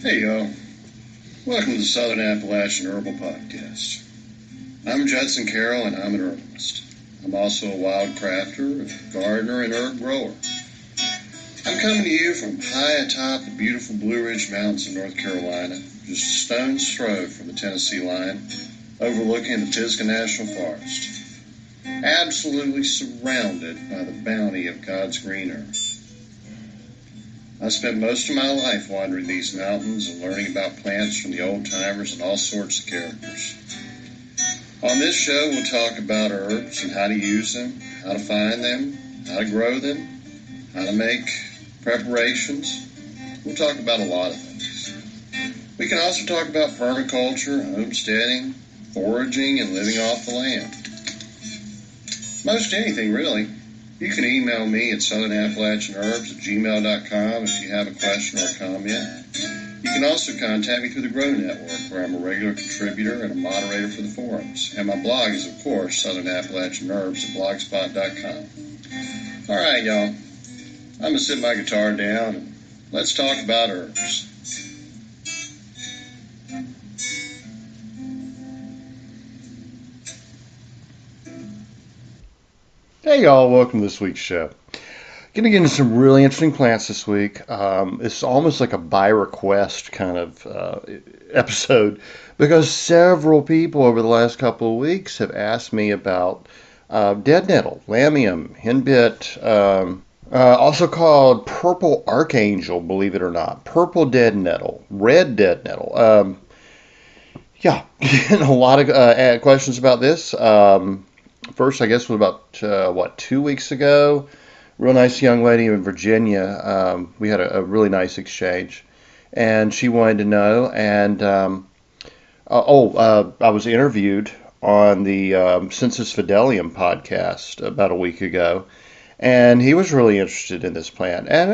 Hey y'all, welcome to the Southern Appalachian Herbal Podcast. I'm Judson Carroll and I'm an herbalist. I'm also a wild crafter, a gardener, and herb grower. I'm coming to you from high atop the beautiful Blue Ridge Mountains of North Carolina, just a stone's throw from the Tennessee line, overlooking the Pisgah National Forest. Absolutely surrounded by the bounty of God's green earth. I spent most of my life wandering these mountains and learning about plants from the old-timers and all sorts of characters. On this show, we'll talk about herbs and how to use them, how to find them, how to grow them, how to make preparations. We'll talk about a lot of things. We can also talk about permaculture, homesteading, foraging, and living off the land. Most anything, really. You can email me at southernappalachianherbs@gmail.com if you have a question or a comment. You can also contact me through the Grow Network, where I'm a regular contributor and a moderator for the forums. And my blog is, of course, southernappalachianherbs@blogspot.com. All right, y'all. I'm going to sit my guitar down and let's talk about herbs. Hey y'all, welcome to this week's show. Going to get into some really interesting plants this week. It's almost like a by request kind of episode because several people over the last couple of weeks have asked me about Deadnettle, Lamium, henbit, also called purple archangel, believe it or not, purple deadnettle, red deadnettle. Yeah, getting a lot of questions about this. First, I guess, was about, 2 weeks ago. Real nice young lady in Virginia. We had a really nice exchange. And she wanted to know. And, I was interviewed on the Sensus Fidelium podcast about a week ago. And he was really interested in this plant. And,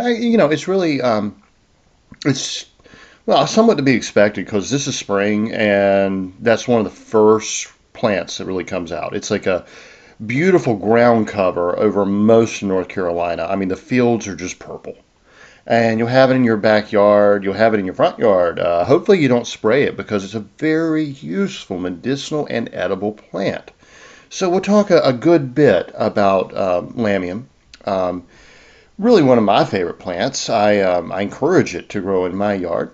it's really, it's, well, somewhat to be expected because this is spring. And that's one of the first plants that really comes out. It's like a beautiful ground cover over most of North Carolina. I mean, the fields are just purple. And you'll have it in your backyard. You'll have it in your front yard. Hopefully you don't spray it because it's a very useful medicinal and edible plant. So we'll talk a good bit about Lamium. Really one of my favorite plants. I encourage it to grow in my yard.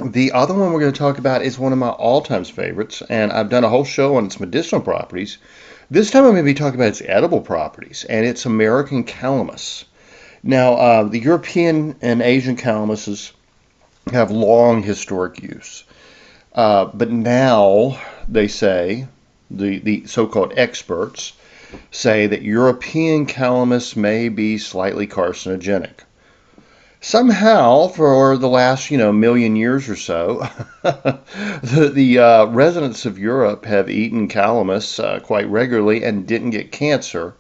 The other one we're going to talk about is one of my all-time favorites, and I've done a whole show on its medicinal properties. This time I'm going to be talking about its edible properties, and it's American Calamus. Now, the European and Asian calamuses have long historic use, but now they say, the so-called experts say that European calamus may be slightly carcinogenic. Somehow, for the last, million years or so, the residents of Europe have eaten calamus quite regularly and didn't get cancer.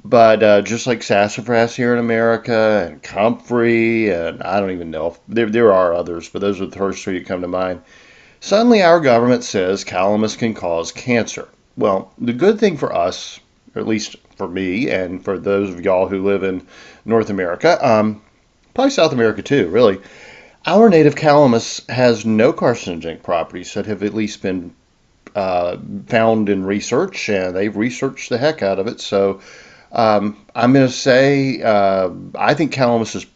But just like sassafras here in America and comfrey, and I don't even know if there are others, but those are the first three that come to mind. Suddenly our government says calamus can cause cancer. Well, the good thing for us, or at least for me and for those of y'all who live in North America, probably South America too, really. Our native calamus has no carcinogenic properties that have at least been found in research, and they've researched the heck out of it. So I'm going to say I think calamus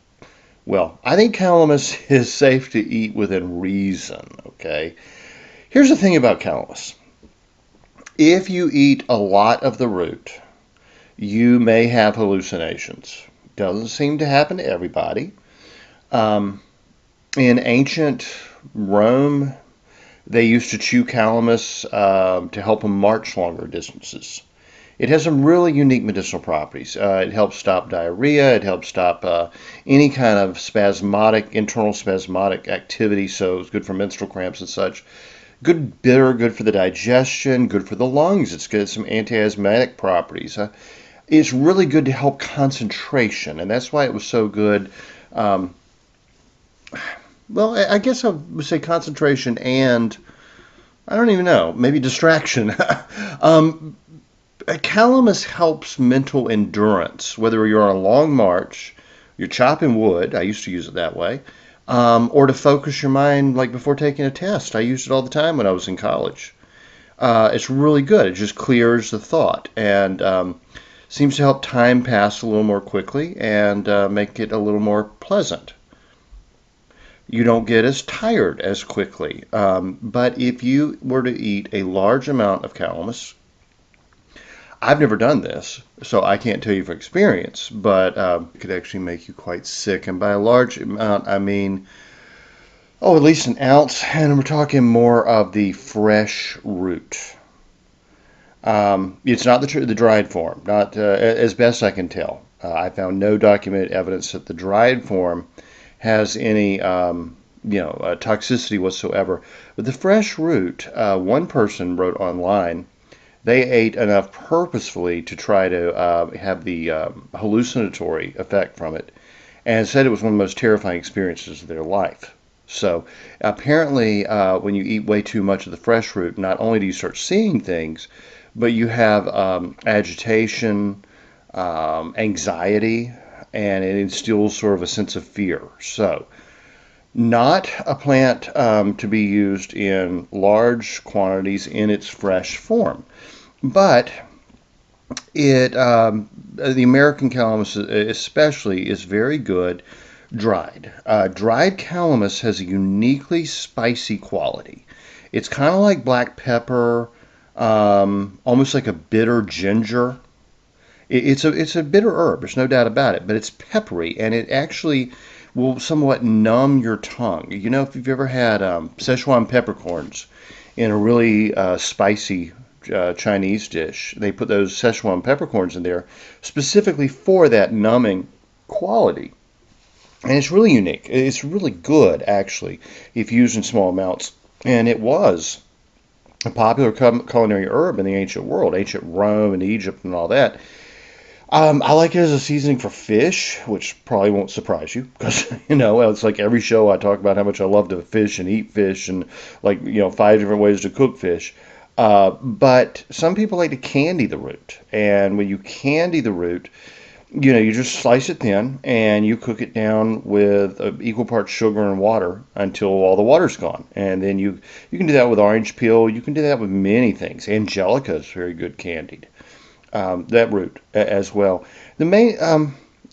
is safe to eat within reason. Okay. Here's the thing about calamus. If you eat a lot of the root, you may have hallucinations. Doesn't seem to happen to everybody. In ancient Rome, they used to chew calamus to help them march longer distances. It has some really unique medicinal properties. It helps stop diarrhea. It helps stop any kind of internal spasmodic activity. So it's good for menstrual cramps and such. Good bitter, good for the digestion, good for the lungs. It's got some anti-asthmatic properties. It's really good to help concentration, and that's why it was so good. I guess I would say concentration and, I don't even know, maybe distraction. Calamus helps mental endurance, whether you're on a long march, you're chopping wood, I used to use it that way, or to focus your mind like before taking a test. I used it all the time when I was in college. It's really good. It just clears the thought and seems to help time pass a little more quickly and make it a little more pleasant. You don't get as tired as quickly. But if you were to eat a large amount of calamus, I've never done this, so I can't tell you from experience, but it could actually make you quite sick. And by a large amount, I mean, at least an ounce, and we're talking more of the fresh root. It's not the dried form, not as best I can tell. I found no documented evidence that the dried form has any toxicity whatsoever. But the fresh root, one person wrote online, they ate enough purposefully to try to have the hallucinatory effect from it, and said it was one of the most terrifying experiences of their life. So apparently, when you eat way too much of the fresh root, not only do you start seeing things, but you have agitation, anxiety, and it instills sort of a sense of fear. So, not a plant to be used in large quantities in its fresh form. But the American calamus especially is very good dried. Dried calamus has a uniquely spicy quality. It's kind of like black pepper, almost like a bitter ginger. It's a bitter herb. There's no doubt about it, but it's peppery, and it actually will somewhat numb your tongue. You know, if you've ever had Szechuan peppercorns in a really spicy Chinese dish, they put those Szechuan peppercorns in there specifically for that numbing quality. And it's really unique. It's really good, actually, if used in small amounts. And it was a popular culinary herb in the ancient world, ancient Rome and Egypt and all that. I like it as a seasoning for fish, which probably won't surprise you because, it's like every show I talk about how much I love to fish and eat fish and 5 different ways to cook fish. But some people like to candy the root. And when you candy the root, you just slice it thin and you cook it down with equal parts sugar and water until all the water's gone. And then you can do that with orange peel. You can do that with many things. Angelica is very good candied. That root as well. The main,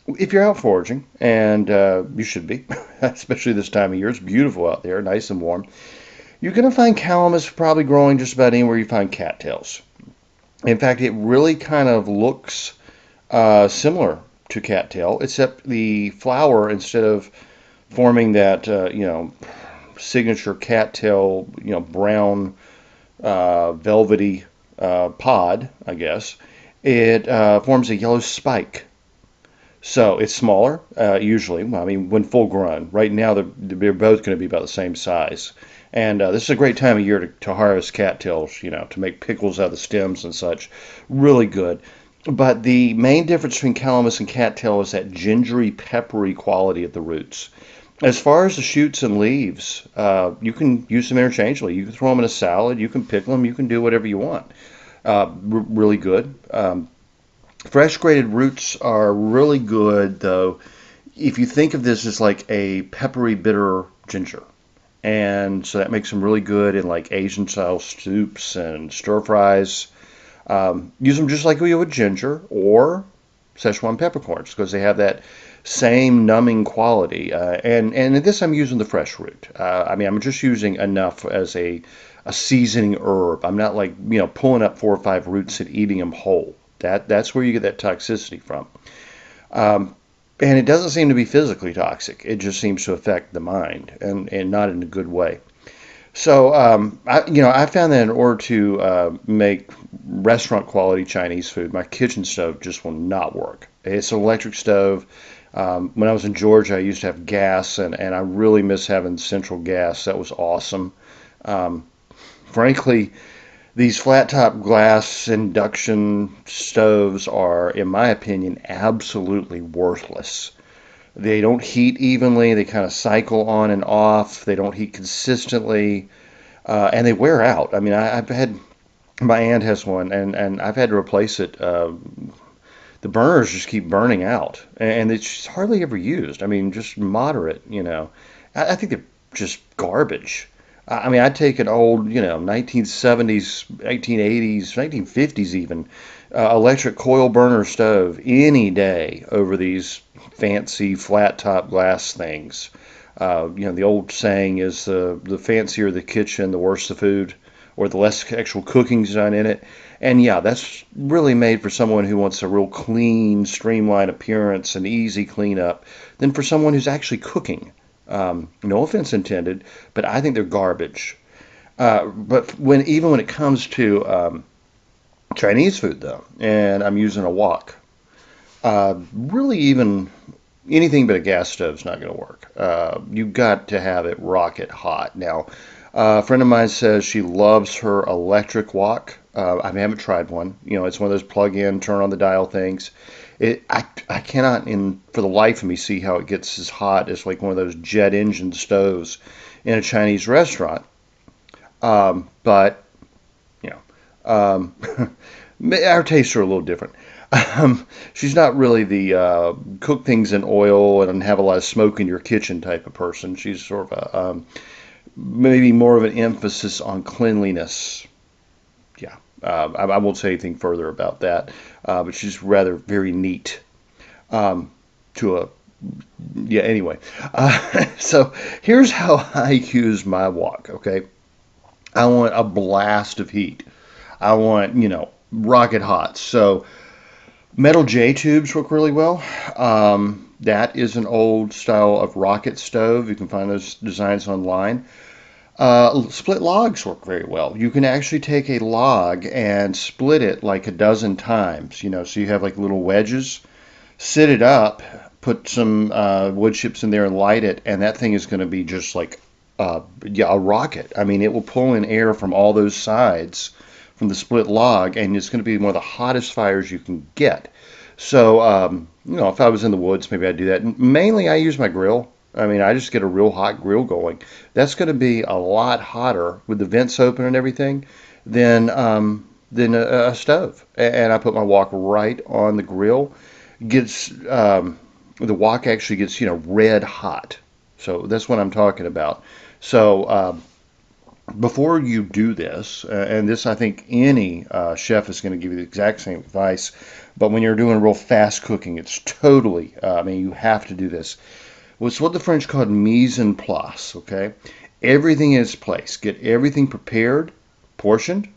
if you're out foraging, and you should be, especially this time of year, it's beautiful out there, nice and warm. You're going to find calamus probably growing just about anywhere you find cattails. In fact, it really kind of looks similar to cattail, except the flower, instead of forming that, signature cattail, brown, velvety pod, I guess, it forms a yellow spike. So it's smaller, usually. I mean, when full grown. Right now, they're both going to be about the same size. And this is a great time of year to harvest cattails, to make pickles out of the stems and such. Really good. But the main difference between calamus and cattail is that gingery, peppery quality of the roots. As far as the shoots and leaves, you can use them interchangeably. You can throw them in a salad. You can pickle them. You can do whatever you want. Really good. Fresh grated roots are really good, though, if you think of this as like a peppery, bitter ginger. And so that makes them really good in like Asian style soups and stir fries. Use them just like we would ginger or Szechuan peppercorns because they have that same numbing quality. And in this, I'm using the fresh root. I'm just using enough as a seasoning herb. I'm not like pulling up 4 or 5 roots and eating them whole. That's where you get that toxicity from. And it doesn't seem to be physically toxic. It just seems to affect the mind and not in a good way. So, I found that in order to make restaurant quality Chinese food, my kitchen stove just will not work. It's an electric stove. When I was in Georgia, I used to have gas, and I really miss having central gas. That was awesome. Frankly, these flat top glass induction stoves are, in my opinion, absolutely worthless. They don't heat evenly. They kind of cycle on and off. They don't heat consistently, and they wear out. I mean, I've had my aunt has one, and I've had to replace it. The burners just keep burning out, and it's hardly ever used. I mean, just moderate, I think they're just garbage. I mean, I take an old, 1970s, 1880s, 1950s even, electric coil burner stove any day over these fancy flat top glass things. The old saying is the fancier the kitchen, the worse the food, or the less actual cooking's done in it. And yeah, that's really made for someone who wants a real clean, streamlined appearance and easy cleanup than for someone who's actually cooking. No offense intended, but I think they're garbage. But even when it comes to Chinese food, though, and I'm using a wok, really even anything but a gas stove's not going to work. You've got to have it rocket hot. Now, a friend of mine says she loves her electric wok. I haven't tried one. It's one of those plug-in, turn on the dial things. I cannot, for the life of me, see how it gets as hot as like one of those jet engine stoves in a Chinese restaurant. But um, our tastes are a little different. She's not really the cook things in oil and have a lot of smoke in your kitchen type of person. She's sort of maybe more of an emphasis on cleanliness. Yeah, I won't say anything further about that, but she's rather very neat. To a Yeah. Anyway, so here's how I use my wok. Okay, I want a blast of heat. I want rocket hot. So metal J tubes work really well. That is an old style of rocket stove. You can find those designs online. Split logs work very well. You can actually take a log and split it like a dozen times, so you have like little wedges. Sit it up, put some wood chips in there and light it, and that thing is going to be just like a rocket. I mean, it will pull in air from all those sides from the split log, and it's going to be one of the hottest fires you can get. So, if I was in the woods, maybe I'd do that. Mainly, I use my grill. I mean, I just get a real hot grill going. That's going to be a lot hotter with the vents open and everything than a stove. And I put my wok right on the grill. The wok actually gets red hot. So that's what I'm talking about. So before you do this, and this I think any chef is going to give you the exact same advice, but when you're doing real fast cooking, it's totally, you have to do this. Well, it's what the French called mise en place, okay? Everything in its place. Get everything prepared, portioned,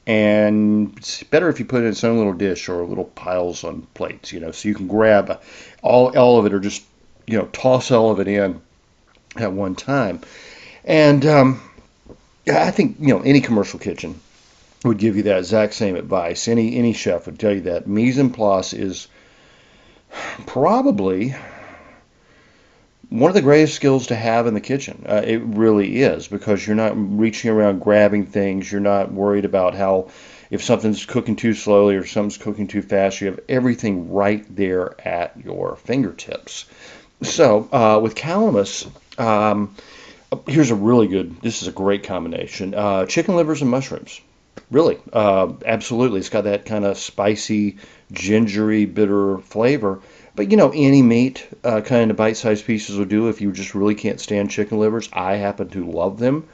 and it's better if you put it in its own little dish or little piles on plates, so you can grab all of it or just, toss all of it in at one time. And I think, any commercial kitchen would give you that exact same advice. Any chef would tell you that. Mise en place is probably one of the greatest skills to have in the kitchen. It really is, because you're not reaching around grabbing things. You're not worried about if something's cooking too slowly or something's cooking too fast. You have everything right there at your fingertips. So with Calamus, this is a great combination. Chicken livers and mushrooms. Really, absolutely. It's got that kind of spicy, gingery, bitter flavor. But, any meat, kind of bite-sized pieces will do if you just really can't stand chicken livers. I happen to love them.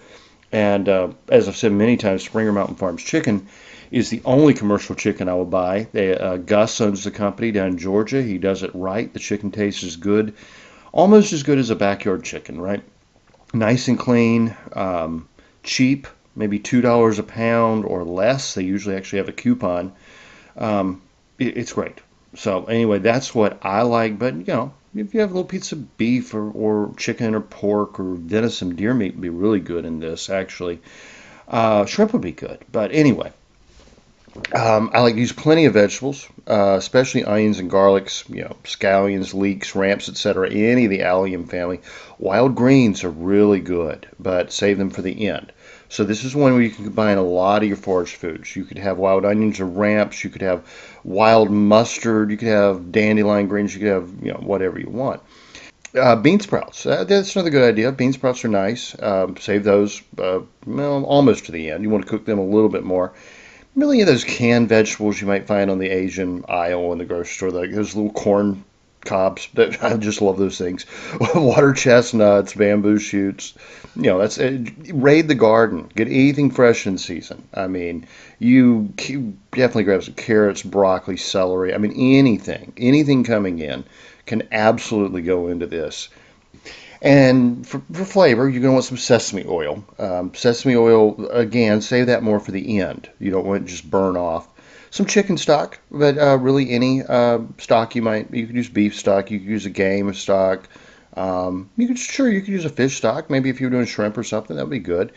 And as I've said many times, Springer Mountain Farms chicken is the only commercial chicken I will buy. Gus owns the company down in Georgia. He does it right. The chicken tastes as good, almost as good as a backyard chicken, right? Nice and clean, cheap, maybe $2 a pound or less. They usually actually have a coupon. It's great. So anyway, that's what I like. But if you have a little piece of beef or chicken or pork or venison, deer meat would be really good in this. Actually, shrimp would be good. But anyway, I like to use plenty of vegetables, especially onions and garlics, scallions, leeks, ramps, etc. Any of the allium family. Wild greens are really good, but save them for the end. So this is one where you can combine a lot of your forage foods. You could have wild onions or ramps. You could have wild mustard. You could have dandelion greens. You could have whatever you want. Bean sprouts. That's another good idea. Bean sprouts are nice. Save those almost to the end. You want to cook them a little bit more. Really, those canned vegetables you might find on the Asian aisle in the grocery store, like those little corn cobs. I just love those things. Water chestnuts, bamboo shoots. That's raid the garden. Get anything fresh in season. I mean, you definitely grab some carrots, broccoli, celery. I mean, anything coming in can absolutely go into this. And for flavor, you're going to want some sesame oil. Sesame oil, again, save that more for the end. You don't want it to just burn off. Some chicken stock, but really any stock you could use beef stock, you could use a game stock. You could use a fish stock. Maybe if you were doing shrimp or something, that would be good.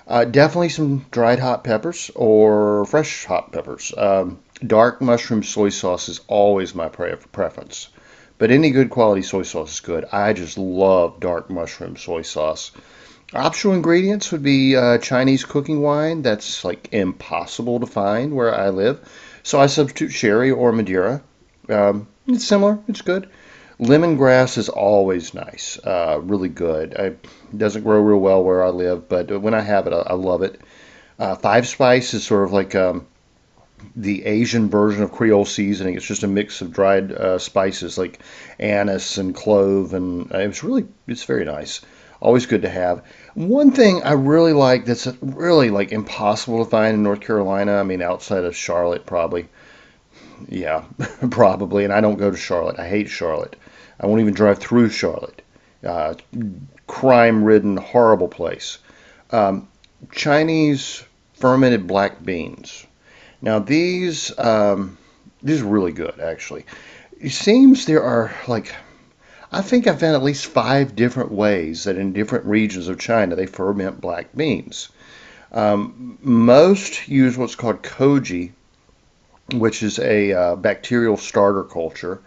Definitely some dried hot peppers or fresh hot peppers. Dark mushroom soy sauce is always my preference. But any good quality soy sauce is good. I just love dark mushroom soy sauce. Optional ingredients would be Chinese cooking wine. That's like impossible to find where I live. So I substitute sherry or Madeira. It's similar. It's good. Lemongrass is always nice. Really good. It doesn't grow real well where I live, but when I have it, I love it. Five spice is sort of like the Asian version of Creole seasoning. It's just a mix of dried spices like anise and clove, and it's very nice. Always good to have. One thing I really like that's really like impossible to find in North Carolina, I mean outside of Charlotte probably. Yeah, probably. And I don't go to Charlotte. I hate Charlotte. I won't even drive through Charlotte. Uh, Crime-ridden, horrible place. Um, Chinese fermented black beans. Now these are really good actually. It seems there are like I think I found at least five different ways that in different regions of China they ferment black beans. Most use what's called koji, which is a bacterial starter culture.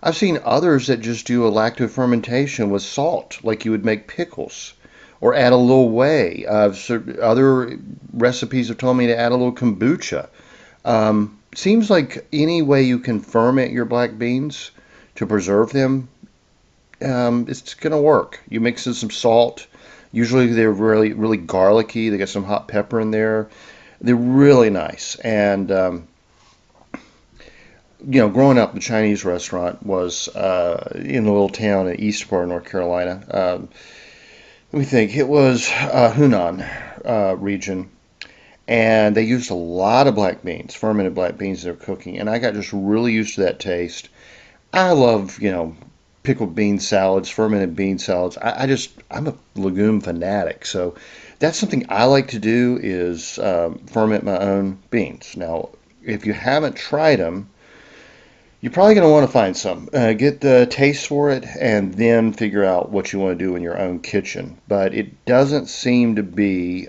I've seen others that just do a lacto fermentation with salt, like you would make pickles, or add a little whey. Other recipes have told me to add a little kombucha. Seems like any way you can ferment your black beans to preserve them, it's going to work. You mix in some salt. Usually they're really, really garlicky. They got some hot pepper in there. They're really nice. And, growing up, the Chinese restaurant was in a little town in the east part of North Carolina. Let me think. It was Hunan region. And they used a lot of black beans, fermented black beans in their cooking. And I got just really used to that taste. I love, pickled bean salads, fermented bean salads. I'm a legume fanatic. So that's something I like to do is ferment my own beans. Now, if you haven't tried them, you're probably going to want to find some. Get the taste for it and then figure out what you want to do in your own kitchen. But it doesn't seem to be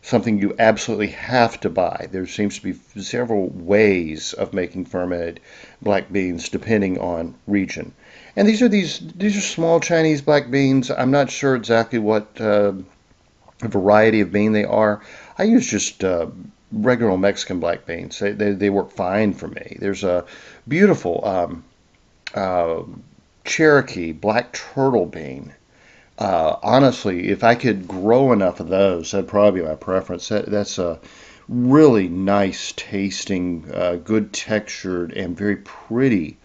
something you absolutely have to buy. There seems to be several ways of making fermented black beans depending on region. And these are small Chinese black beans. I'm not sure exactly what variety of bean they are. I use just regular old Mexican black beans. They work fine for me. There's a beautiful uh, Cherokee black turtle bean. Honestly, if I could grow enough of those, that'd probably be my preference. That's a really nice tasting, good textured, and very pretty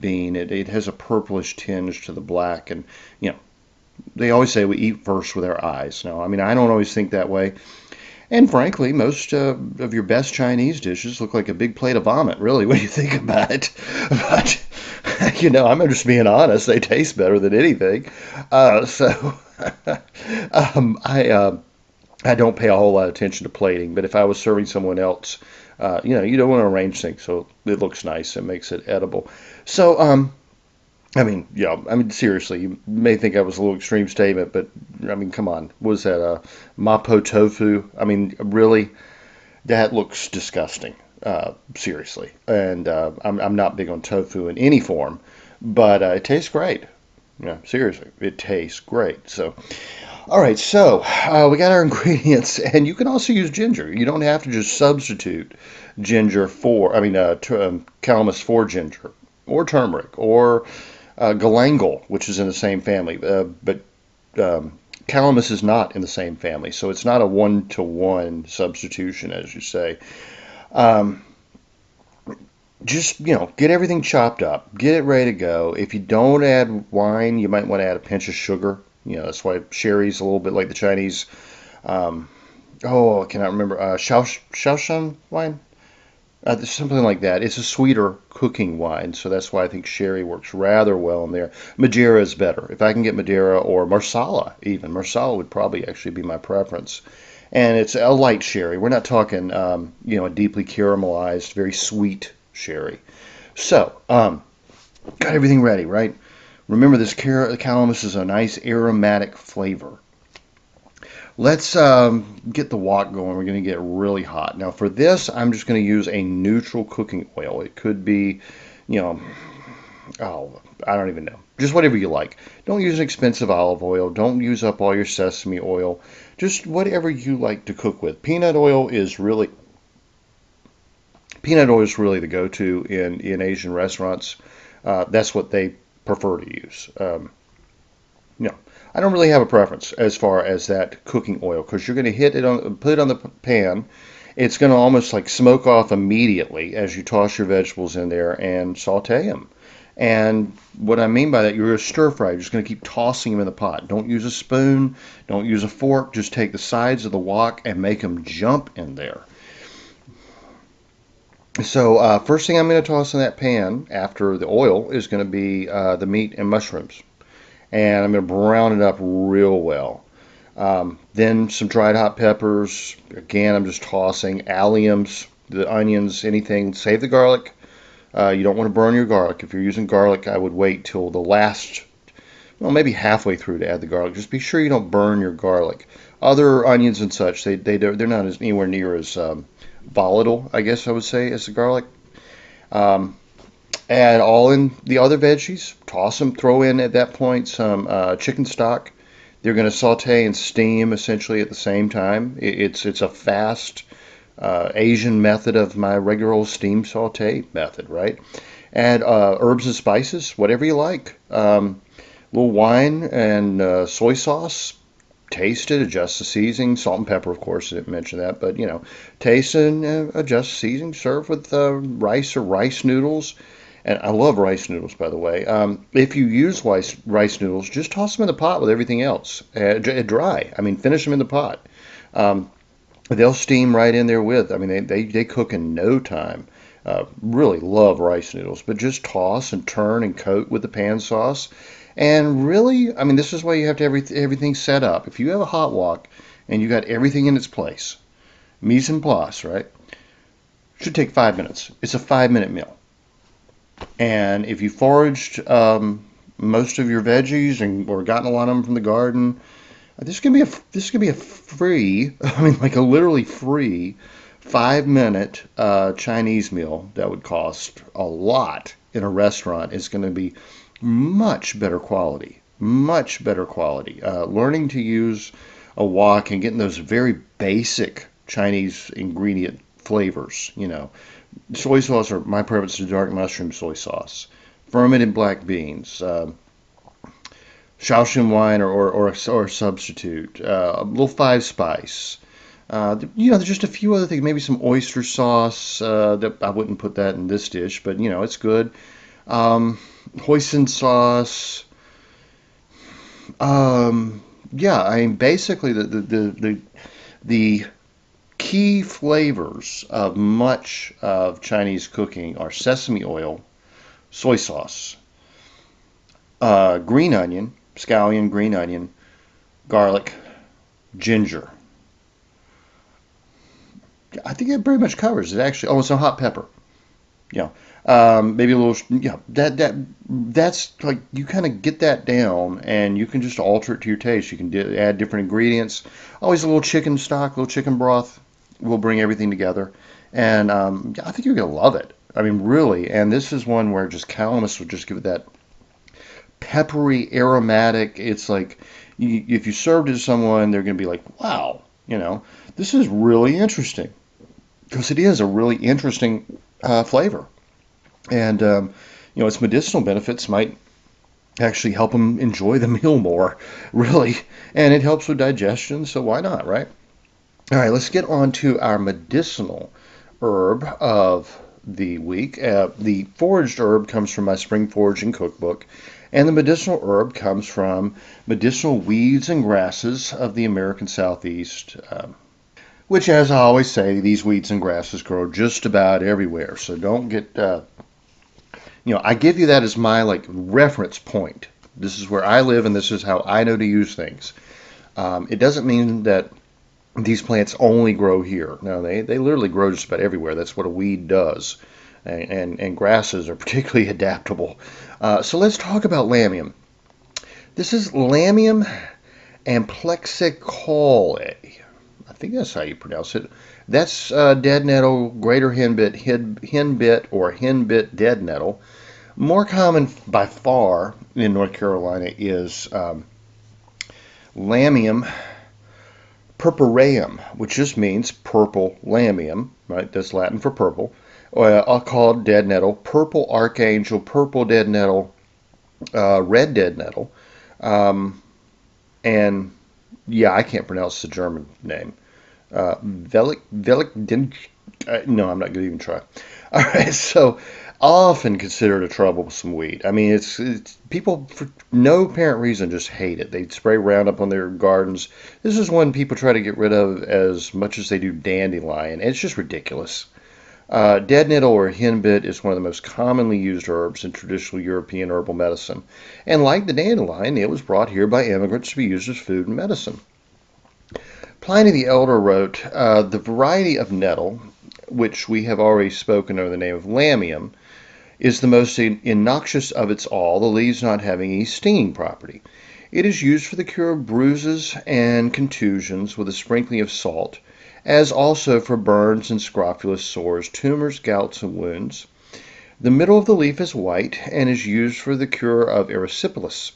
bean. It has a purplish tinge to the black, and they always say we eat first with our eyes. Now, I mean, I don't always think that way. And frankly, most of your best Chinese dishes look like a big plate of vomit, really, when you think about it. But, I'm just being honest. They taste better than anything. So I don't pay a whole lot of attention to plating. But if I was serving someone else, you don't want to arrange things so it looks nice and makes it edible. So, seriously, you may think that was a little extreme statement, but I mean, come on, what is that? Mapo tofu? I mean, really, that looks disgusting. Seriously, and I'm not big on tofu in any form, but it tastes great. Seriously, it tastes great. So, all right, so we got our ingredients, and you can also use ginger. You don't have to just substitute calamus for ginger, or turmeric, or galangal, which is in the same family, but calamus is not in the same family, so it's not a one-to-one substitution, as you say. Um, just, get everything chopped up, get it ready to go. If you don't add wine, you might want to add a pinch of sugar. That's why sherry's a little bit like the Chinese. Um, I cannot remember. Shaoxing wine? Something like that. It's a sweeter cooking wine, so that's why I think sherry works rather well in there. Madeira is better. If I can get Madeira or Marsala, even. Marsala would probably actually be my preference. And it's a light sherry. We're not talking, a deeply caramelized, very sweet sherry. So, got everything ready, right? Remember, this calamus is a nice aromatic flavor. Let's get the wok going. We're going to get really hot. Now, for this, I'm just going to use a neutral cooking oil. It could be, you know, I don't even know. Just whatever you like. Don't use an expensive olive oil. Don't use up all your sesame oil. Just whatever you like to cook with. Peanut oil is really the go-to in Asian restaurants. That's what they prefer to use. No, I don't really have a preference as far as that cooking oil because you're going to put it on the pan. It's going to almost like smoke off immediately as you toss your vegetables in there and saute them. And what I mean by that, you're a stir fry. You're just going to keep tossing them in the pot. Don't use a spoon. Don't use a fork. Just take the sides of the wok and make them jump in there. So first thing I'm going to toss in that pan after the oil is going to be the meat and mushrooms. And I'm going to brown it up real well. Then some dried hot peppers. Again, I'm just tossing alliums, the onions, anything. Save the garlic. You don't want to burn your garlic. If you're using garlic, I would wait till the last, maybe halfway through to add the garlic. Just be sure you don't burn your garlic. Other onions and such, they're not anywhere near as volatile, I guess I would say, as the garlic. Um, Add all in the other veggies. Toss them. Throw in at that point some chicken stock. They're going to saute and steam essentially at the same time. It's a fast Asian method of my regular old steam saute method, right? Add herbs and spices, whatever you like. A little wine and soy sauce. Taste it, adjust the seasoning, salt and pepper, of course. I didn't mention that, but taste and adjust the seasoning. Serve with rice or rice noodles. And I love rice noodles, by the way. If you use rice noodles, just toss them in the pot with everything else. Dry. I mean, finish them in the pot. They'll steam right in there with. I mean, they cook in no time. Really love rice noodles, but just toss and turn and coat with the pan sauce. And really, I mean, this is why you have to have everything set up. If you have a hot wok and you got everything in its place, mise en place, right? Should take 5 minutes. It's a 5-minute meal. And if you foraged most of your veggies or gotten a lot of them from the garden, this can be a free, I mean, like a literally free 5-minute Chinese meal that would cost a lot in a restaurant. Is going to be much better quality, much better quality. Learning to use a wok and getting those very basic Chinese ingredient flavors, Soy sauce, or my preference is dark mushroom soy sauce. Fermented black beans. Shaoxing wine or a substitute. A little five spice. There's just a few other things. Maybe some oyster sauce. That I wouldn't put that in this dish, but it's good. Hoisin sauce. Yeah, I mean basically the key flavors of much of Chinese cooking are sesame oil, soy sauce, green onion, scallion, green onion, garlic, ginger. I think it pretty much covers it actually. Oh, some hot pepper. Maybe a little. That's like you kind of get that down, and you can just alter it to your taste. You can add different ingredients. Always a little chicken stock, a little chicken broth. Will bring everything together, and I think you're gonna love it. I mean, really. And this is one where just Calamus would just give it that peppery, aromatic. It's like if you served it to someone, they're gonna be like, "Wow, this is really interesting," because it is a really interesting flavor, and its medicinal benefits might actually help them enjoy the meal more, really, and it helps with digestion. So why not, right? All right, let's get on to our medicinal herb of the week. The foraged herb comes from my spring foraging cookbook, and the medicinal herb comes from medicinal weeds and grasses of the American Southeast, which, as I always say, these weeds and grasses grow just about everywhere. So don't get, I give you that as my reference point. This is where I live, and this is how I know to use things. It doesn't mean that these plants only grow here. No, they literally grow just about everywhere. That's what a weed does. And grasses are particularly adaptable. So let's talk about Lamium. This is Lamium amplexicolae. I think that's how you pronounce it. That's deadnettle, greater henbit, or henbit deadnettle. More common by far in North Carolina is Lamium purpureum, which just means purple lamium, right? That's Latin for purple. I'll call it deadnettle, purple archangel, purple deadnettle, red deadnettle, and yeah, I can't pronounce the German name. No, I'm not going to even try. All right, so often considered a troublesome weed. I mean, it's people for no apparent reason just hate it. They spray Roundup on their gardens. This is one people try to get rid of as much as they do dandelion. It's just ridiculous. Deadnettle or henbit is one of the most commonly used herbs in traditional European herbal medicine. And like the dandelion, it was brought here by immigrants to be used as food and medicine. Pliny the Elder wrote, the variety of nettle, which we have already spoken under the name of Lamium, is the most innoxious of its all, the leaves not having any stinging property. It is used for the cure of bruises and contusions with a sprinkling of salt, as also for burns and scrofulous sores, tumors, gouts, and wounds. The middle of the leaf is white and is used for the cure of erysipelas.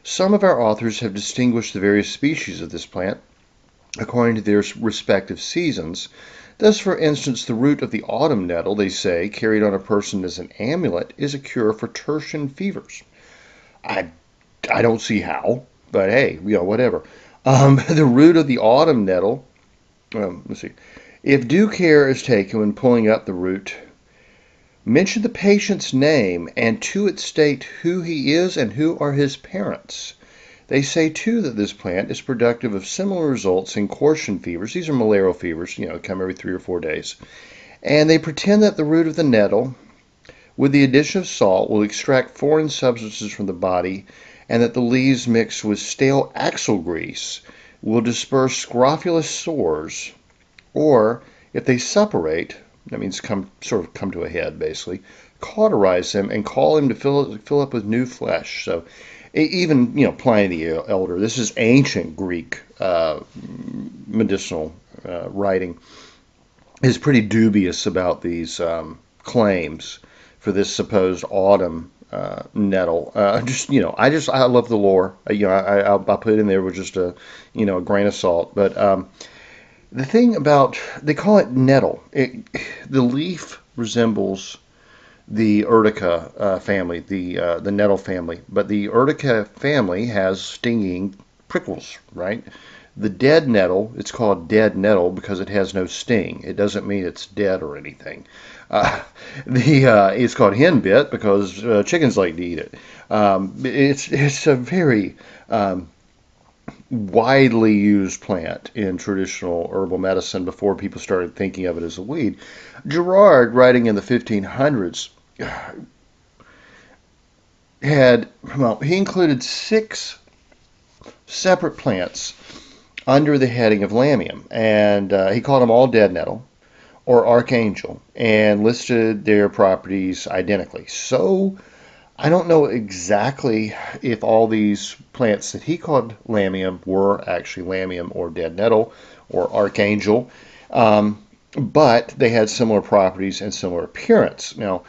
Some of our authors have distinguished the various species of this plant according to their respective seasons. Thus, for instance, the root of the autumn nettle, they say, carried on a person as an amulet, is a cure for tertian fevers. I don't see how, but hey, whatever. The root of the autumn nettle, let's see. If due care is taken when pulling up the root, mention the patient's name and to it state who he is and who are his parents. They say, too, that this plant is productive of similar results in Cortian fevers. These are malarial fevers, come every 3 or 4 days. And they pretend that the root of the nettle, with the addition of salt, will extract foreign substances from the body, and that the leaves mixed with stale axle grease will disperse scrofulous sores, or, if they suppurate, that means come to a head, basically, cauterize them and call him to fill up with new flesh. So, even, Pliny the Elder, this is ancient Greek medicinal writing, is pretty dubious about these claims for this supposed autumn nettle. I love the lore. I'll put it in there with just a grain of salt. But the thing about, they call it nettle. The leaf resembles the urtica family, the nettle family, but the urtica family has stinging prickles, right? The dead nettle, it's called dead nettle because it has no sting. It doesn't mean it's dead or anything. It's called henbit because chickens like to eat it. It's a very widely used plant in traditional herbal medicine before people started thinking of it as a weed. Gerard, writing in the 1500s, he included 6 separate plants under the heading of Lamium, and he called them all deadnettle or archangel and listed their properties identically. So I don't know exactly if all these plants that he called Lamium were actually Lamium or deadnettle or archangel, but they had similar properties and similar appearance. Now,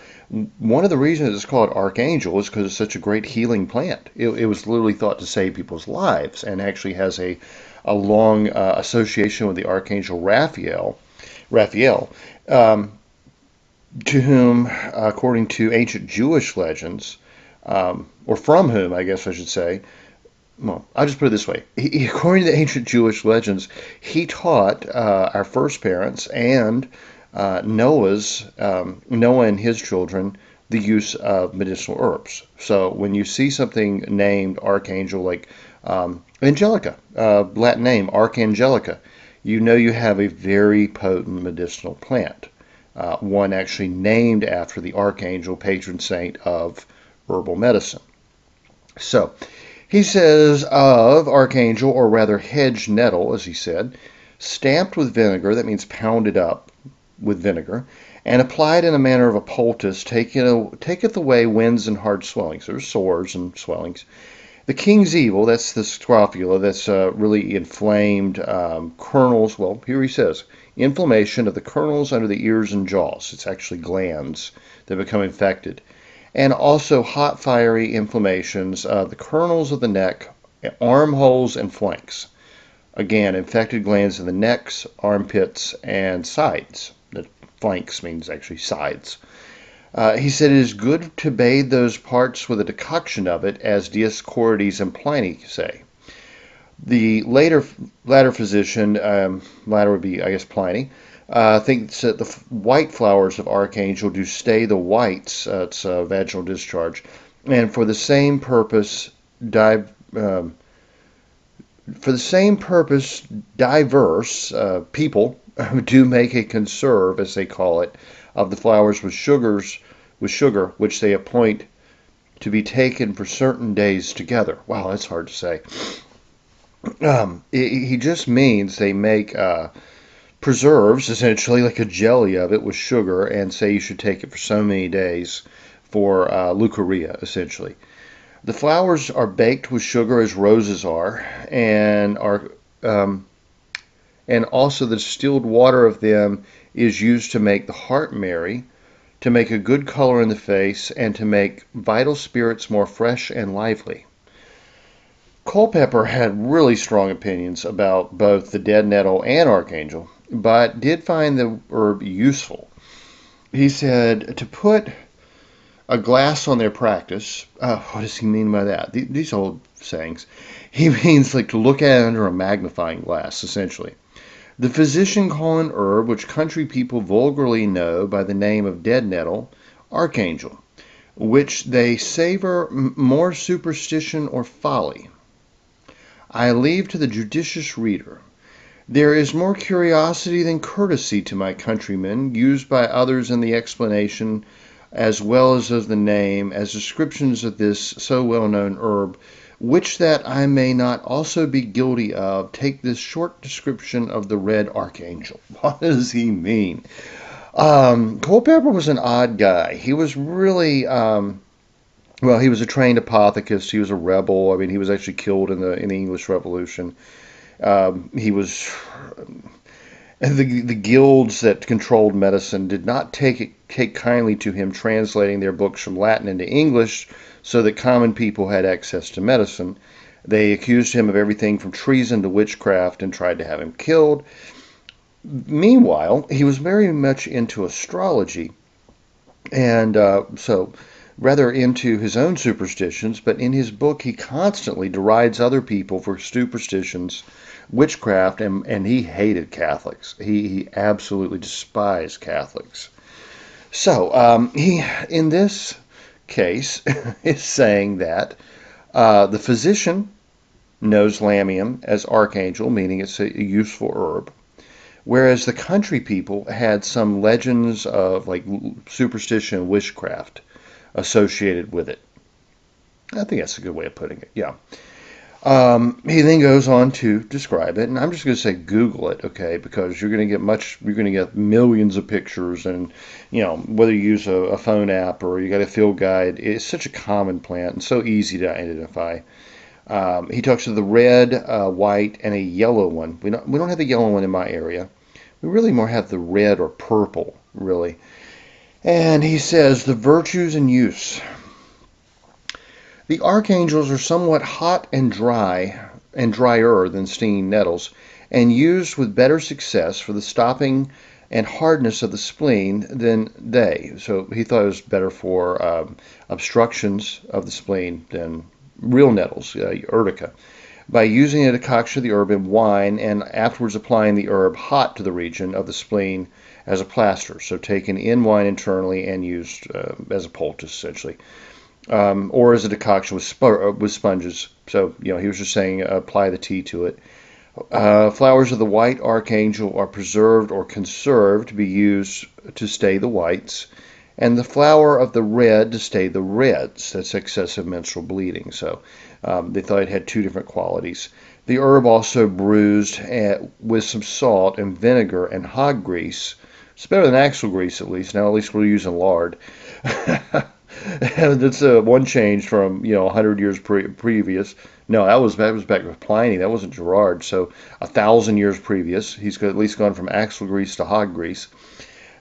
one of the reasons it's called archangel is because it's such a great healing plant. It was literally thought to save people's lives, and actually has a long association with the archangel Raphael, to whom, according to ancient Jewish legends, or from whom, I guess I should say, well, I'll just put it this way. According to the ancient Jewish legends, he taught our first parents and Noah and his children the use of medicinal herbs. So when you see something named archangel, like Angelica, Latin name Archangelica, you know you have a very potent medicinal plant. One actually named after the archangel, patron saint of herbal medicine. So he says of archangel, or rather hedge nettle, as he said, stamped with vinegar, that means pounded up with vinegar, and applied in the manner of a poultice, taketh away winds and hard swellings. There's sores and swellings. The king's evil, that's the scrofula, that's really inflamed kernels. Well, here he says, inflammation of the kernels under the ears and jaws. It's actually glands that become infected. And also hot, fiery inflammations of the kernels of the neck, armholes, and flanks. Again, infected glands in the necks, armpits, and sides. The flanks means actually sides. He said it is good to bathe those parts with a decoction of it, as Dioscorides and Pliny say. The latter physician, latter would be, I guess, Pliny, thinks that the white flowers of archangel do stay the whites, it's vaginal discharge, and for the same purpose, diverse people do make a conserve, as they call it, of the flowers with sugar, which they appoint to be taken for certain days together. Wow, that's hard to say. He just means they make preserves, essentially like a jelly of it with sugar, and say you should take it for so many days for leucorrhea, essentially. The flowers are baked with sugar as roses are, and also the distilled water of them is used to make the heart merry, to make a good color in the face, and to make vital spirits more fresh and lively. Culpeper had really strong opinions about both the Deadnettle and archangel, but did find the herb useful. He said to put a glass on their practice. What does he mean by that? These old sayings. He means like to look at it under a magnifying glass, essentially. The physician call an herb which country people vulgarly know by the name of deadnettle, archangel, which they savor more superstition or folly. I leave to the judicious reader. There is more curiosity than courtesy to my countrymen, used by others in the explanation as well as of the name, as descriptions of this so well-known herb, which that I may not also be guilty of, take this short description of the red archangel. What does he mean? Culpeper was an odd guy. He was really, he was a trained apothecist. He was a rebel. I mean, he was actually killed in the English Revolution. He was... The guilds that controlled medicine did not take kindly to him translating their books from Latin into English so that common people had access to medicine. They accused him of everything from treason to witchcraft and tried to have him killed. Meanwhile, he was very much into astrology, and so rather into his own superstitions, but in his book he constantly derides other people for superstitions, witchcraft, and he hated Catholics. He absolutely despised Catholics. So he, in this case, is saying that the physician knows Lamium as archangel, meaning it's a useful herb, whereas the country people had some legends of like superstition and witchcraft associated with it. I think that's a good way of putting it, yeah. He then goes on to describe it, and I'm just going to say Google it, okay, because you're going to get millions of pictures, and whether you use a phone app or you got a field guide, it's such a common plant and so easy to identify. He talks of the red, white, and a yellow one. We don't have the yellow one in my area. We really more have the red or purple, really. And he says the virtues and use. The archangels are somewhat hot and dry, and drier than stinging nettles, and used with better success for the stopping and hardness of the spleen than they. So he thought it was better for obstructions of the spleen than real nettles, urtica. By using a decoction of the herb in wine and afterwards applying the herb hot to the region of the spleen as a plaster, so taken in wine internally and used as a poultice, essentially, or as a decoction with sponges. So, he was just saying apply the tea to it. Flowers of the white archangel are preserved or conserved to be used to stay the whites, and the flower of the red to stay the reds. That's excessive menstrual bleeding. So they thought it had two different qualities. The herb also bruised with some salt and vinegar and hog grease. It's better than axle grease, at least. Now, at least we're using lard. That's one change from 100 years previous. No, that was back with Pliny. That wasn't Gerard. So 1,000 years previous, he's at least gone from axle grease to hog grease.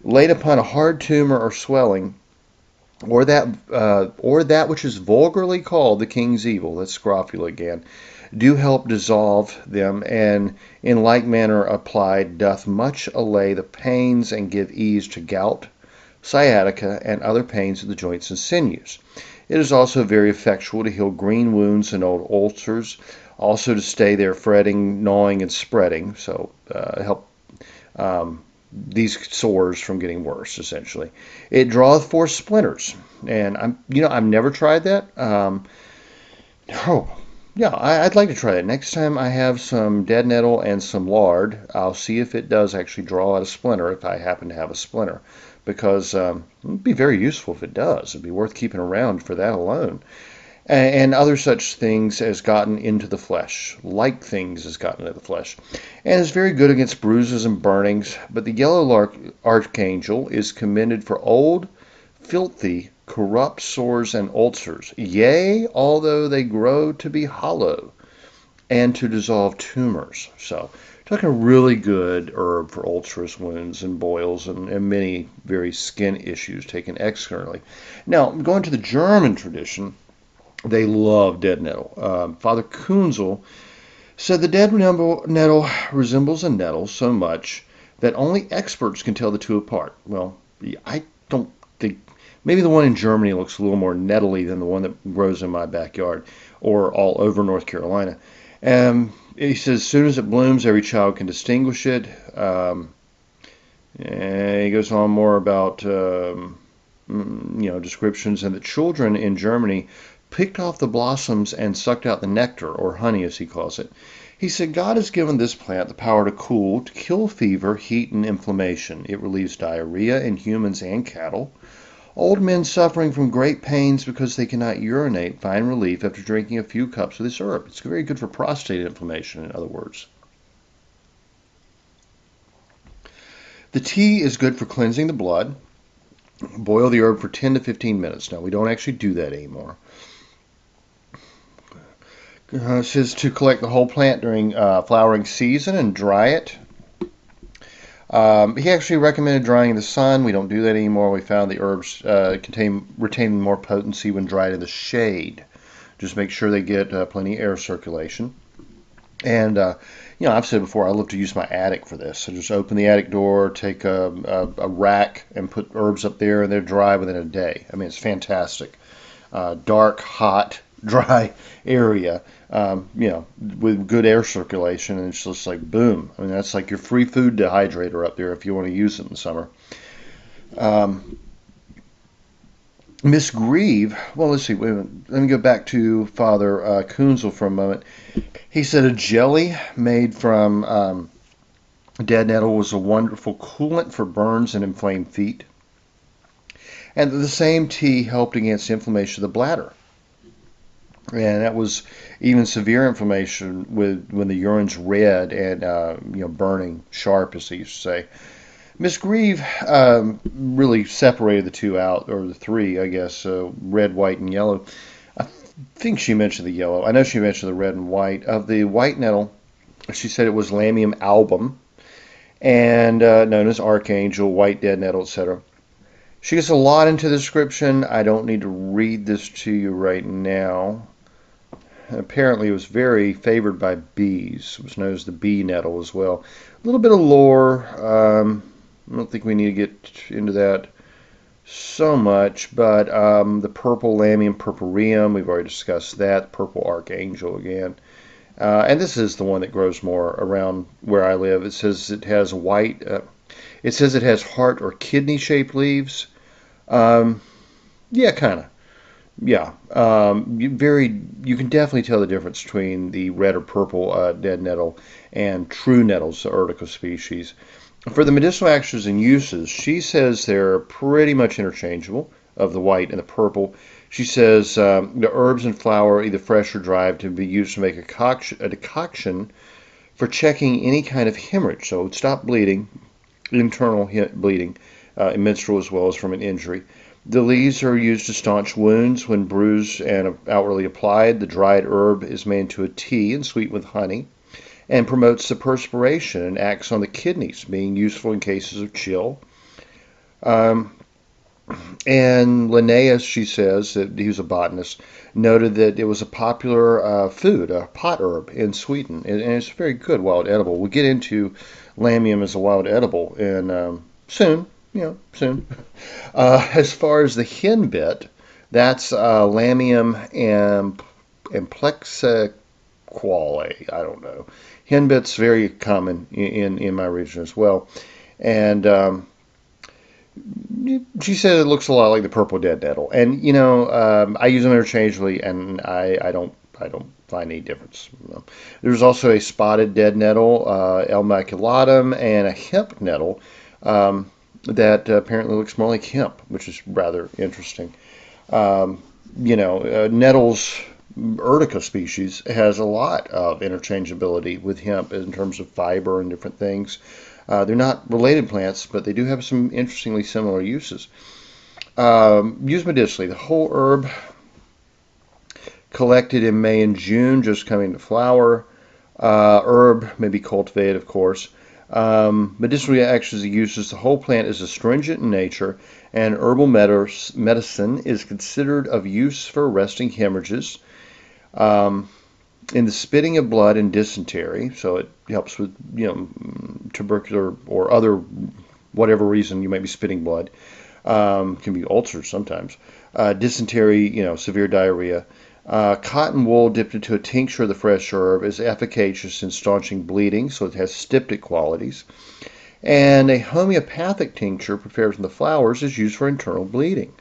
Laid upon a hard tumor or swelling, or that which is vulgarly called the king's evil. That's scrofula again. Do help dissolve them, and in like manner applied doth much allay the pains and give ease to gout, sciatica, and other pains of the joints and sinews. It is also very effectual to heal green wounds and old ulcers, also to stay their fretting, gnawing, and spreading, so help these sores from getting worse, essentially. It draweth forth splinters, and I've never tried that. I'd like to try that. Next time I have some Deadnettle and some lard, I'll see if it does actually draw out a splinter, if I happen to have a splinter, because it'd be very useful if it does. It'd be worth keeping around for that alone. And other such things as gotten into the flesh, like things as gotten into the flesh, and is very good against bruises and burnings. But the yellow archangel is commended for old, filthy, corrupt sores and ulcers, yea, although they grow to be hollow, and to dissolve tumors. So, talking a really good herb for ulcerous wounds and boils and many very skin issues taken externally. Now, going to the German tradition, they love dead nettle. Father Kunzel said the dead nettle resembles a nettle so much that only experts can tell the two apart. Well, I don't think, maybe the one in Germany looks a little more nettly than the one that grows in my backyard or all over North Carolina. He says, as soon as it blooms, every child can distinguish it. And he goes on more about, descriptions, and the children in Germany picked off the blossoms and sucked out the nectar, or honey as he calls it. He said, God has given this plant the power to cool, to kill fever, heat, and inflammation. It relieves diarrhea in humans and cattle. Old men suffering from great pains because they cannot urinate find relief after drinking a few cups of this herb. It's very good for prostate inflammation, in other words. The tea is good for cleansing the blood. Boil the herb for 10 to 15 minutes. Now, we don't actually do that anymore. It says to collect the whole plant during flowering season and dry it. He actually recommended drying in the sun. We don't do that anymore. We found the herbs retain more potency when dried in the shade. Just make sure they get plenty of air circulation. And, I've said before, I love to use my attic for this. So just open the attic door, take a rack, and put herbs up there, and they're dry within a day. I mean, it's fantastic. Dark, hot, dry area, with good air circulation, and it's just like boom. I mean, that's like your free food dehydrator up there if you want to use it in the summer. Miss Grieve, well, let's see, wait a minute. Let me go back to Father Kunzel for a moment. He said a jelly made from dead nettle was a wonderful coolant for burns and inflamed feet, and the same tea helped against inflammation of the bladder. And that was even severe inflammation when the urine's red and burning sharp, as they used to say. Miss Grieve really separated the two out, or the three, I guess, red, white, and yellow. I think she mentioned the yellow. I know she mentioned the red and white. Of the white nettle, she said it was Lamium album, and known as Archangel, white dead nettle, etc. She gets a lot into the description. I don't need to read this to you right now. Apparently, it was very favored by bees. It was known as the bee nettle as well. A little bit of lore. I don't think we need to get into that so much, but the purple Lamium purpureum, we've already discussed that. Purple Archangel again. And this is the one that grows more around where I live. It says it has white, It says it has heart or kidney-shaped leaves. Um, yeah, kind of. Yeah, you can definitely tell the difference between the red or purple dead nettle and true nettles, the urtica species. For the medicinal actions and uses, she says they're pretty much interchangeable of the white and the purple. She says the herbs and flower, either fresh or dried, to be used to make a decoction for checking any kind of hemorrhage. So stop bleeding, internal bleeding, menstrual as well as from an injury. The leaves are used to staunch wounds when bruised and outwardly applied. The dried herb is made into a tea and sweetened with honey and promotes the perspiration and acts on the kidneys, being useful in cases of chill. Um, and Linnaeus, she says, that he was a botanist, noted that it was a popular food, a pot herb in Sweden, and it's a very good wild edible. We'll get into Lamium as a wild edible soon, soon. As far as the henbit, that's Lamium and Plexiquale. I don't know. Henbit's very common in my region as well, and she said it looks a lot like the purple dead nettle, and I use them interchangeably, and I don't find any difference. There's also a spotted dead nettle, L. maculatum, and a hemp nettle that apparently looks more like hemp, which is rather interesting. Nettles, urtica species, has a lot of interchangeability with hemp in terms of fiber and different things. They're not related plants, but they do have some interestingly similar uses. Used medicinally, the whole herb collected in May and June, just coming to flower. Herb may be cultivated, of course. Medicinal actions and uses, the whole plant is astringent in nature, and herbal medicine is considered of use for arresting hemorrhages. In the spitting of blood and dysentery, so it helps with tubercular or other whatever reason you might be spitting blood. Can be ulcers sometimes. Dysentery, severe diarrhea. Cotton wool dipped into a tincture of the fresh herb is efficacious in staunching bleeding, so it has styptic qualities. And a homeopathic tincture prepared from the flowers is used for internal bleeding.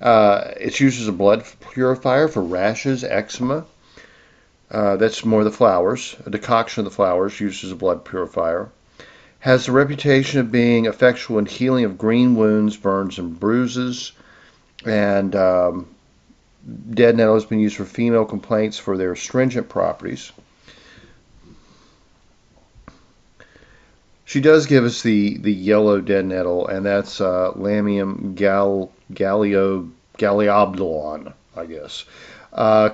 It's used as a blood purifier for rashes, eczema. That's more the flowers. A decoction of the flowers used as a blood purifier. Has the reputation of being effectual in healing of green wounds, burns, and bruises. And dead nettle has been used for female complaints for their astringent properties. She does give us the yellow dead nettle, and that's Lamium galliobdulon, I guess.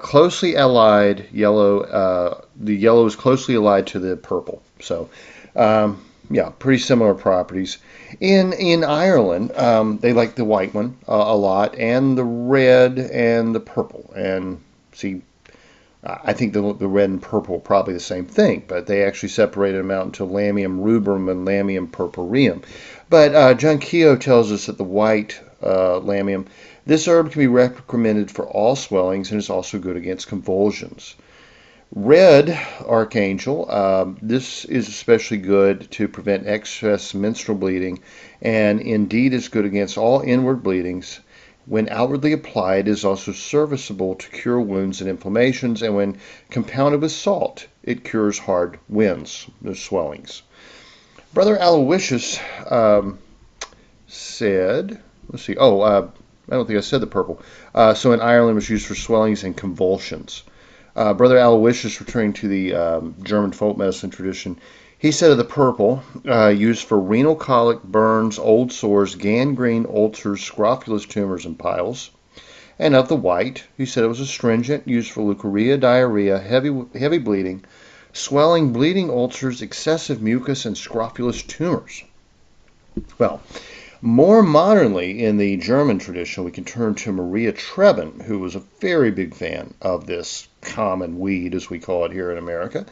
Closely allied yellow. The yellow is closely allied to the purple. So, pretty similar properties. In Ireland, they like the white one a lot, and the red and the purple. And see, I think the red and purple are probably the same thing, but they actually separated them out into Lamium rubrum and Lamium purpureum. But John Keogh tells us that the white Lamium, this herb can be recommended for all swellings and is also good against convulsions. Red archangel, this is especially good to prevent excess menstrual bleeding, and indeed is good against all inward bleedings. When outwardly applied, it is also serviceable to cure wounds and inflammations, and when compounded with salt, it cures hard winds, the swellings. Brother Aloysius said, let's see, I don't think I said the purple. So in Ireland, it was used for swellings and convulsions. Brother Aloysius, returning to the German folk medicine tradition, he said of the purple, used for renal colic, burns, old sores, gangrene, ulcers, scrofulous tumors, and piles. And of the white, he said it was astringent, used for leukorrhea, diarrhea, heavy bleeding, swelling, bleeding ulcers, excessive mucus, and scrofulous tumors. Well, more modernly, in the German tradition, we can turn to Maria Treben, who was a very big fan of this common weed, as we call it here in America.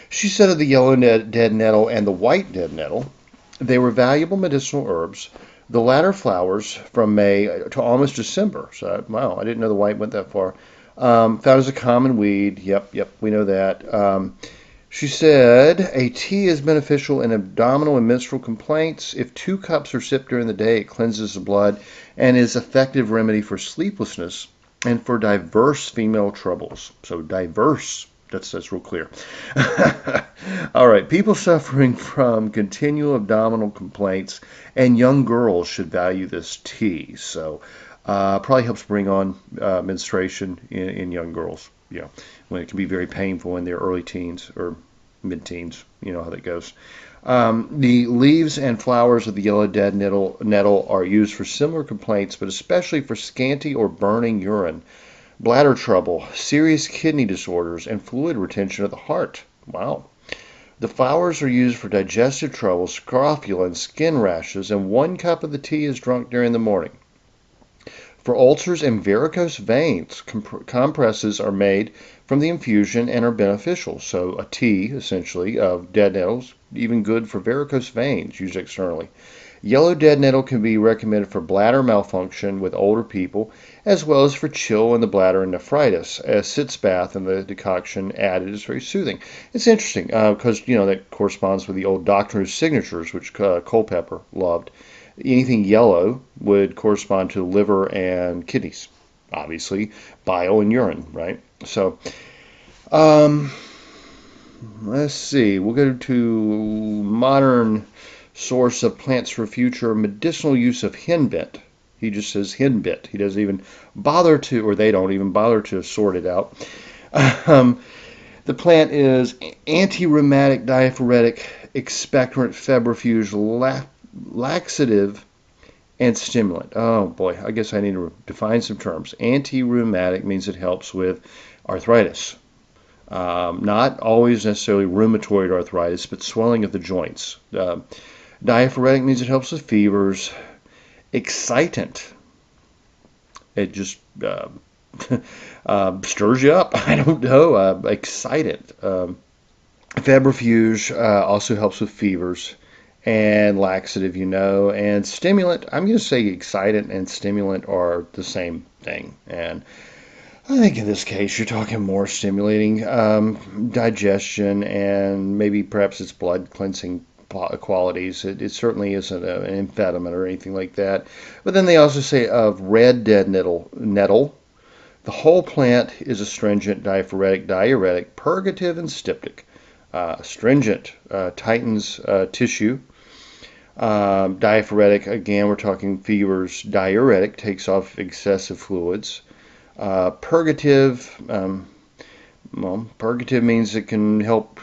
She said of the yellow dead nettle and the white dead nettle, they were valuable medicinal herbs. The latter flowers from May to almost December. So, wow, I didn't know the white went that far. Found as a common weed. Yep, we know that. She said, a tea is beneficial in abdominal and menstrual complaints. If 2 cups are sipped during the day, it cleanses the blood and is an effective remedy for sleeplessness and for diverse female troubles. So diverse, that's real clear. All right, people suffering from continual abdominal complaints and young girls should value this tea. So probably helps bring on menstruation in young girls. Yeah, when it can be very painful in their early teens or mid-teens. You know how that goes. The leaves and flowers of the yellow dead nettle are used for similar complaints, but especially for scanty or burning urine, bladder trouble, serious kidney disorders, and fluid retention of the heart. Wow. The flowers are used for digestive trouble, scrofula, and skin rashes, and 1 cup of the tea is drunk during the morning. For ulcers and varicose veins, compresses are made from the infusion and are beneficial. So a tea, essentially, of dead nettles, even good for varicose veins, used externally. Yellow dead nettle can be recommended for bladder malfunction with older people, as well as for chill in the bladder and nephritis. A sitz bath and the decoction added is very soothing. It's interesting because, that corresponds with the old doctor's signatures, which Culpeper loved. Anything yellow would correspond to liver and kidneys, obviously, bile and urine, right? So, let's see. We'll go to modern source of plants for future medicinal use of henbit. He just says henbit. He doesn't even bother to, or they don't even bother to sort it out. The plant is anti-rheumatic, diaphoretic, expectorant, febrifuge, laxative, and stimulant. Oh boy, I guess I need to define some terms. Anti-rheumatic means it helps with arthritis. Not always necessarily rheumatoid arthritis, but swelling of the joints. Diaphoretic means it helps with fevers. Excitant. It just stirs you up. I don't know. Excitant. Febrifuge also helps with fevers. And laxative, and stimulant. I'm going to say excitant and stimulant are the same thing. And I think in this case, you're talking more stimulating digestion and maybe perhaps its blood cleansing qualities. It certainly isn't an amphetamine or anything like that. But then they also say of red dead nettle. The whole plant is astringent, diaphoretic, diuretic, purgative, and styptic. Astringent tightens tissue. Diaphoretic, again, we're talking fevers. Diuretic takes off excessive fluids. Purgative, purgative means it can help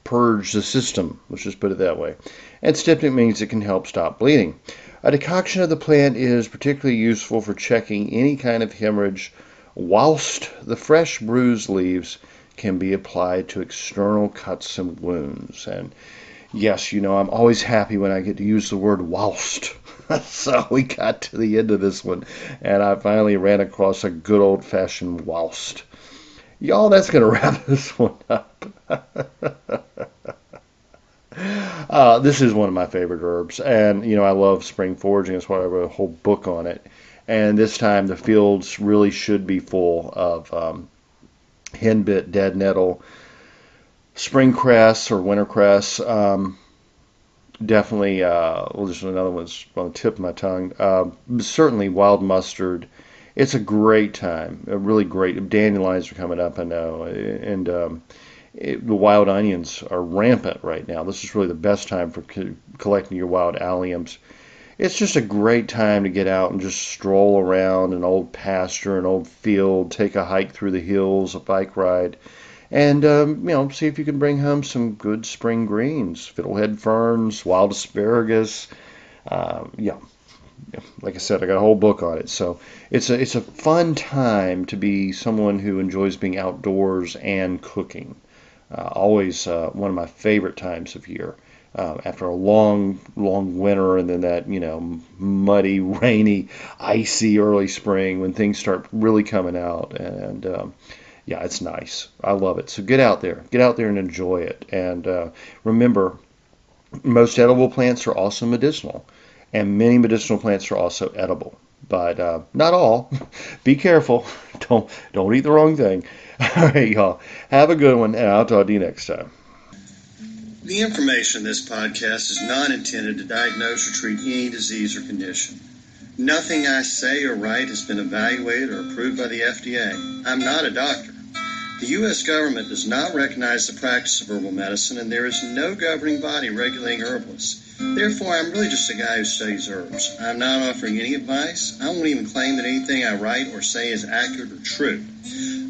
purge the system. Let's just put it that way. And styptic means it can help stop bleeding. A decoction of the plant is particularly useful for checking any kind of hemorrhage, whilst the fresh bruised leaves can be applied to external cuts and wounds. And yes, I'm always happy when I get to use the word whilst. So we got to the end of this one, and I finally ran across a good old-fashioned whilst. Y'all, that's going to wrap this one up. This is one of my favorite herbs, and, I love spring foraging. That's why I wrote a whole book on it. And this time the fields really should be full of henbit, dead nettle, spring cress or winter cress. Definitely, just another one's on the tip of my tongue. Certainly wild mustard. It's a great time, a really great. Dandelions are coming up, I know, and the wild onions are rampant right now. This is really the best time for collecting your wild alliums. It's just a great time to get out and just stroll around an old pasture, an old field, take a hike through the hills, a bike ride. And, see if you can bring home some good spring greens, fiddlehead ferns, wild asparagus. Like I said, I got a whole book on it. So it's a fun time to be someone who enjoys being outdoors and cooking. Always one of my favorite times of year. After a long winter and then that, muddy, rainy, icy early spring when things start really coming out. And, yeah, it's nice. I love it. So get out there and enjoy it. And remember, most edible plants are also medicinal, and many medicinal plants are also edible, but not all. Be careful. Don't eat the wrong thing. All right, y'all. Have a good one, and I'll talk to you next time. The information in this podcast is not intended to diagnose or treat any disease or condition. Nothing I say or write has been evaluated or approved by the FDA. I'm not a doctor. The U.S. government does not recognize the practice of herbal medicine, and there is no governing body regulating herbalists. Therefore, I'm really just a guy who studies herbs. I'm not offering any advice. I won't even claim that anything I write or say is accurate or true.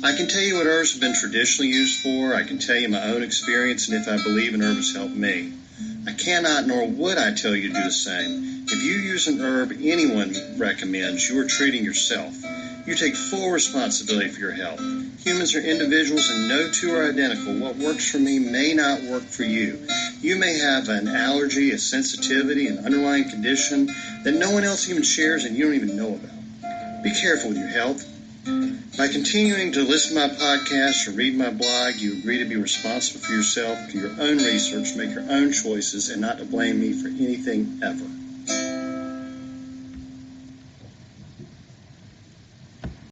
I can tell you what herbs have been traditionally used for. I can tell you my own experience and if I believe an herb has helped me. I cannot nor would I tell you to do the same. If you use an herb anyone recommends, you are treating yourself. You take full responsibility for your health. Humans are individuals and no two are identical. What works for me may not work for you. You may have an allergy, a sensitivity, an underlying condition that no one else even shares and you don't even know about. Be careful with your health. By continuing to listen to my podcast or read my blog, you agree to be responsible for yourself, do your own research, make your own choices, and not to blame me for anything ever.